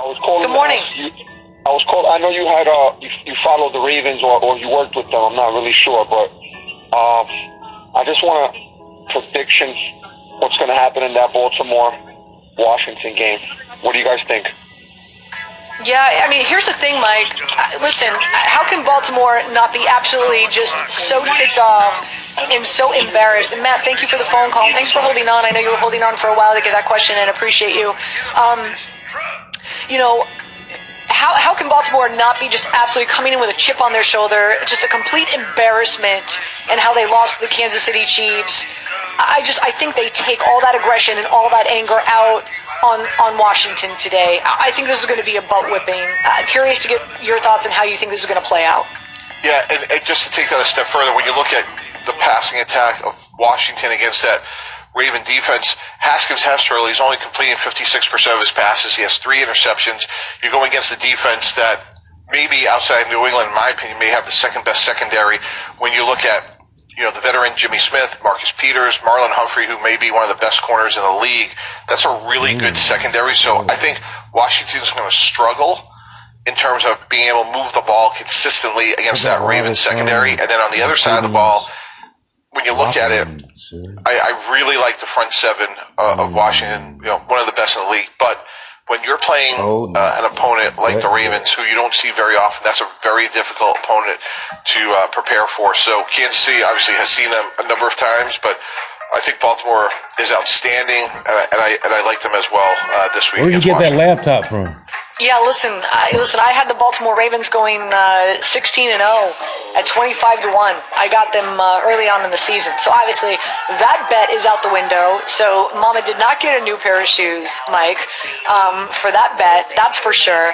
I was calling. Good morning. I was called. I know you had you followed the Ravens or you worked with them. I'm not really sure, but I just want a prediction. What's going to happen in that Baltimore-Washington game? What do you guys think? Yeah, I mean, here's the thing, Mike. Listen, how can Baltimore not be absolutely just so ticked off and so embarrassed? And Matt, thank you for the phone call. Thanks for holding on. I know you were holding on for a while to get that question in. Appreciate you. You know, how can Baltimore not be just absolutely coming in with a chip on their shoulder, just a complete embarrassment, and how they lost to the Kansas City Chiefs? I think they take all that aggression and all that anger out on Washington today. I think this is going to be a butt whipping. Curious to get your thoughts on how you think this is going to play out. Yeah, and just to take that a step further, when you look at the passing attack of Washington against that Raven defense, Haskins Hester, he's only completing 56% of his passes. He has 3 interceptions. You're going against a defense that maybe outside of New England, in my opinion, may have the second best secondary. When you look at the veteran Jimmy Smith, Marcus Peters, Marlon Humphrey, who may be one of the best corners in the league, that's a really good secondary. So I think Washington's going to struggle in terms of being able to move the ball consistently against that Ravens secondary. And then on the other side of the ball, when you look at it, I really like the front seven of Washington, one of the best in the league. But when you're playing an opponent like the Ravens, who you don't see very often, that's a very difficult opponent to prepare for. So Kansas City obviously has seen them a number of times, but I think Baltimore is outstanding, and I like them as well this week. Where did you get that laptop from? Yeah, listen. I had the Baltimore Ravens going 16-0 at 25-1. I got them early on in the season, so obviously that bet is out the window. So Mama did not get a new pair of shoes, Mike, for that bet. That's for sure.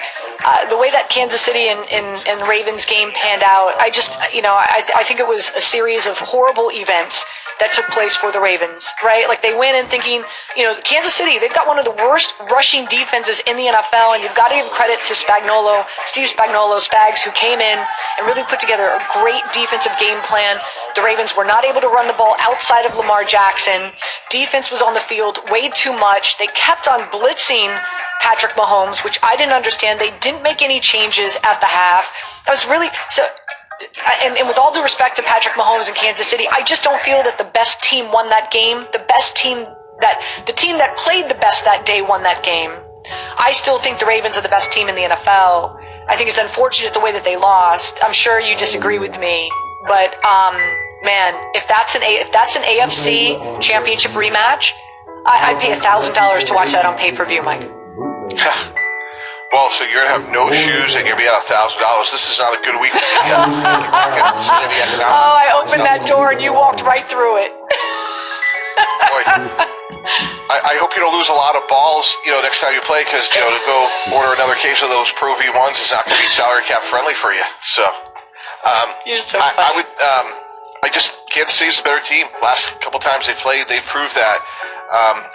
The way that Kansas City and Ravens game panned out, I think it was a series of horrible events that took place for the Ravens, right? Like they went in thinking, Kansas City, they've got one of the worst rushing defenses in the NFL, and you've got to give credit to Steve Spags, who came in and really put together a great defensive game plan. The Ravens were not able to run the ball outside of Lamar Jackson. Defense was on the field way too much. They kept on blitzing Patrick Mahomes, which I didn't understand. They didn't make any changes at the half. That was really so. And with all due respect to Patrick Mahomes in Kansas City, I just don't feel that the best team won that game. The team that played the best that day won that game. I still think the Ravens are the best team in the NFL. I think it's unfortunate the way that they lost. I'm sure you disagree with me, but man, if that's an AFC championship rematch, I'd pay $1,000 to watch that on pay-per-view, Mike. Well, so you're going to have no shoes and you're going to be at $1,000. This is not a good week for me. I opened that door and you walked right through it. Boy, I hope you don't lose a lot of balls, next time you play, because, to go order another case of those Pro V1s is not going to be salary cap friendly for you. So, you're so funny. Kansas City's a better team. Last couple times they played, they've proved that.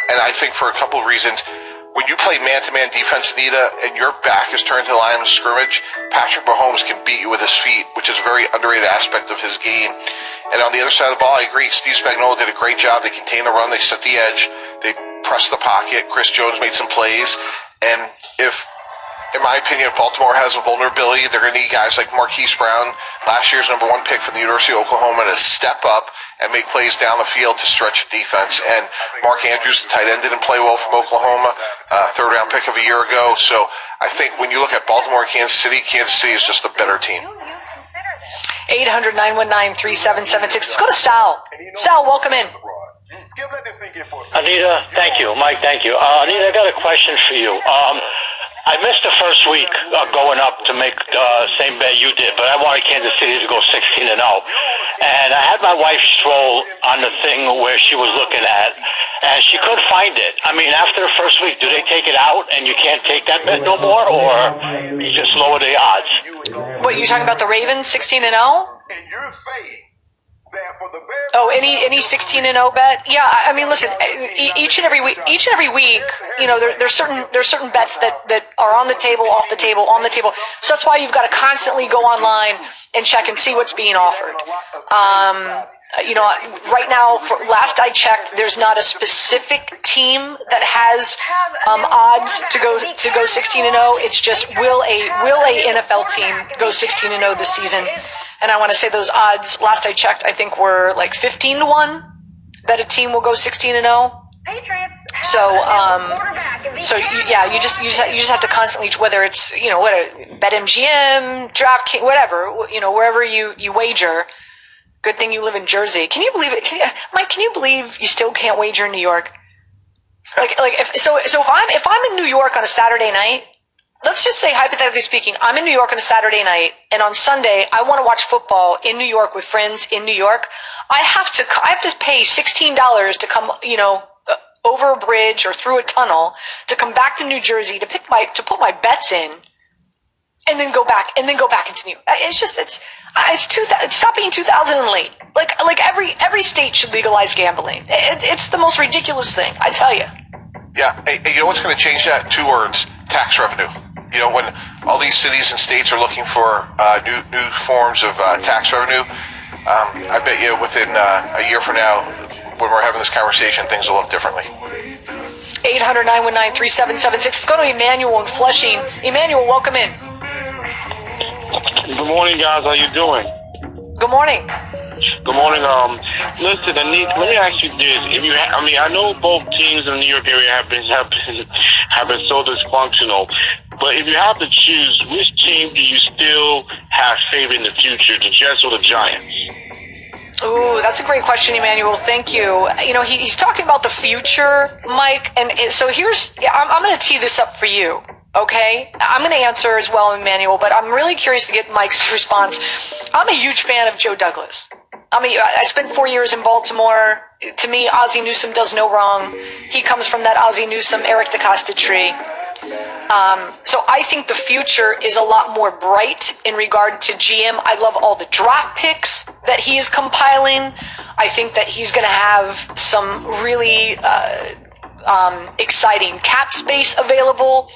And I think for a couple of reasons, when you play man-to-man defense, Anita, and your back is turned to the line of scrimmage, Patrick Mahomes can beat you with his feet, which is a very underrated aspect of his game. And on the other side of the ball, I agree. Steve Spagnuolo did a great job. They contained the run. They set the edge. They pressed the pocket. Chris Jones made some plays. And in my opinion, if Baltimore has a vulnerability, they're going to need guys like Marquise Brown, last year's #1 pick from the University of Oklahoma, to step up and make plays down the field to stretch the defense. And Mark Andrews, the tight end, didn't play well from Oklahoma, third-round pick of a year ago. So I think when you look at Baltimore and Kansas City is just a better team. 800-919-3776. Let's go to Sal. Sal, welcome in. Anita, thank you. Mike, thank you. Anita, I got a question for you. I missed the first week going up to make the same bet you did, but I wanted Kansas City to go 16-0. And I had my wife stroll on the thing where she was looking at, and she couldn't find it. I mean, after the first week, do they take it out and you can't take that bet no more, or you just lower the odds? What, you talking about the Ravens 16-0? Oh, any 16-0 bet? Yeah, I mean, listen, each and every week, there's certain bets that are on the table, off the table, on the table. So that's why you've got to constantly go online and check and see what's being offered. right now, last I checked, there's not a specific team that has odds to go 16-0. It's just will a NFL team go 16-0 this season? And I want to say those odds, last I checked, I think were like 15-1 that a team will go 16-0. So, you just have to constantly, whether it's BetMGM, DraftKings, whatever, wherever you wager. Good thing you live in Jersey. Can you believe it, Mike? Can you believe you still can't wager in New York? If I'm in New York on a Saturday night, let's just say hypothetically speaking, I'm in New York on a Saturday night, and on Sunday I want to watch football in New York with friends in New York. I have to pay $16 to come, over a bridge or through a tunnel to come back to New Jersey to put my bets in, and then go back into New York. Stop being 2000 and late. Like every state should legalize gambling. It's the most ridiculous thing, I tell you. Yeah, and you know what's going to change that? 2 words: tax revenue. When all these cities and states are looking for new forms of tax revenue, I bet you within a year from now, when we're having this conversation, things will look differently. 800-919-3776. Let's go to Emmanuel in Flushing. Emmanuel, welcome in. Good morning, guys. How you doing? Good morning. Good morning. Listen, let me ask you this: I know both teams in the New York area have been so dysfunctional, but if you have to choose, which team do you still have faith in the future, the Jets or the Giants? Ooh, that's a great question, Emmanuel. Thank you. He's talking about the future, Mike, and so I'm going to tee this up for you. Okay, I'm going to answer as well, Emmanuel, but I'm really curious to get Mike's response. I'm a huge fan of Joe Douglas. I spent 4 years in Baltimore. To me, Ozzie Newsome does no wrong. He comes from that Ozzie Newsome, Eric DeCosta tree. So I think the future is a lot more bright in regard to GM. I love all the draft picks that he is compiling. I think that he's going to have some really exciting cap space available.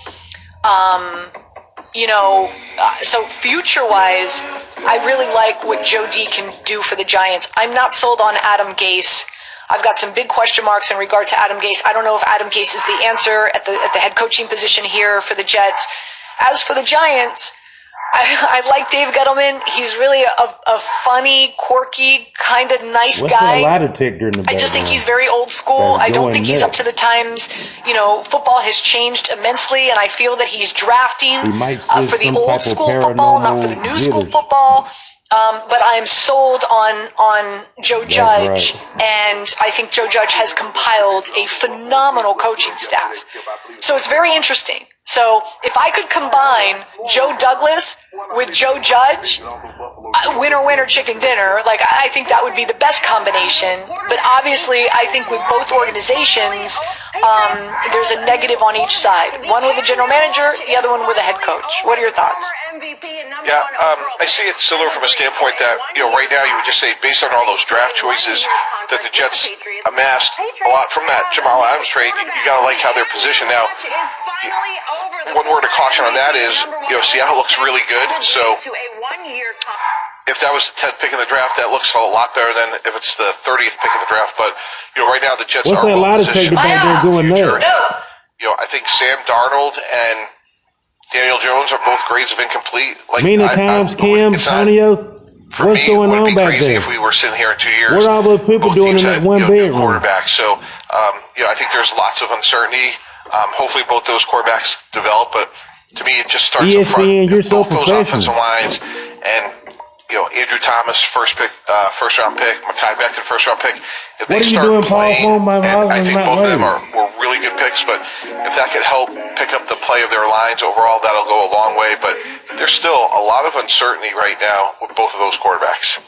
So future-wise, I really like what Joe D can do for the Giants. I'm not sold on Adam Gase. I've got some big question marks in regard to Adam Gase. I don't know if Adam Gase is the answer at the head coaching position here for the Jets. As for the Giants, I like Dave Gettleman. He's really a funny, quirky, kind of nice guy. I just think he's very old school. I don't think he's up to the times. Football has changed immensely, and I feel that he's drafting for the old school football, not for the new school football. But I am sold on Joe Judge, and I think Joe Judge has compiled a phenomenal coaching staff. So it's very interesting. So if I could combine Joe Douglas with Joe Judge, winner, chicken dinner, I think that would be the best combination. But obviously, I think with both organizations, there's a negative on each side. One with a general manager, the other one with a head coach. What are your thoughts? Yeah, I see it similar from a standpoint that, right now you would just say, based on all those draft choices that the Jets amassed a lot from that Jamal Adams trade, you got to like how they're positioned now. One word of caution on that is, Seattle looks really good. So if that was the 10th pick in the draft, that looks a lot better than if it's the 30th pick in the draft. But, right now the Jets are well positioned. I think Sam Darnold and Daniel Jones are both grades of incomplete. Many times, Cam, Antonio, what's going on back there? If we were sitting here in 2 years, what are all those people doing in that one bedroom? Quarterback. So, I think there's lots of uncertainty. Hopefully both those quarterbacks develop, but to me it just starts up front. Both those offensive lines, and Andrew Thomas, first round pick, Mekhi Becton, first round pick. If they start playing, and I think both of them were really good picks, but if that could help pick up the play of their lines overall, that'll go a long way. But there's still a lot of uncertainty right now with both of those quarterbacks.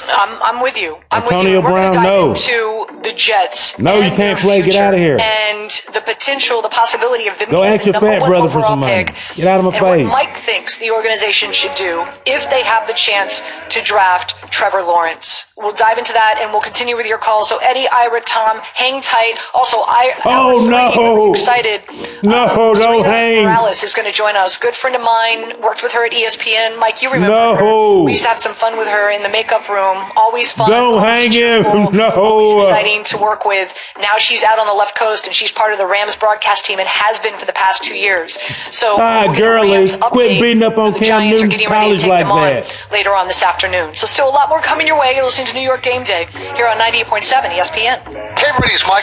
I'm with you. Antonio We're going to Brown, dive into to the Jets. No, you and can't their play. Get future out of here. And the potential, the possibility of them Go getting ask the your number fat one brother for overall some money. pick. Get out of my And what face. Mike thinks the organization should do if they have the chance to draft Trevor Lawrence. We'll dive into that and we'll continue with your calls. So Eddie, Ira, Tom, hang tight. Also, Oh, no. really excited. No, don't Serena hang. Morales is going to join us. Good friend of mine, worked with her at ESPN. Mike, you remember No. her. We used to have some fun with her in the makeup room. Always fun. Don't always hang cheerful, him. No. Always exciting to work with. Now she's out on the left coast and she's part of the Rams broadcast team and has been for the past 2 years. So Hi, we'll get a girlie. Rams Quit update. beating up on The Cam Giants are Newton's getting ready to college take like them on that. later on this afternoon. So still a lot more coming your way. You're listening to New York Game Day here on 98.7 ESPN. Hey, everybody, it's Michael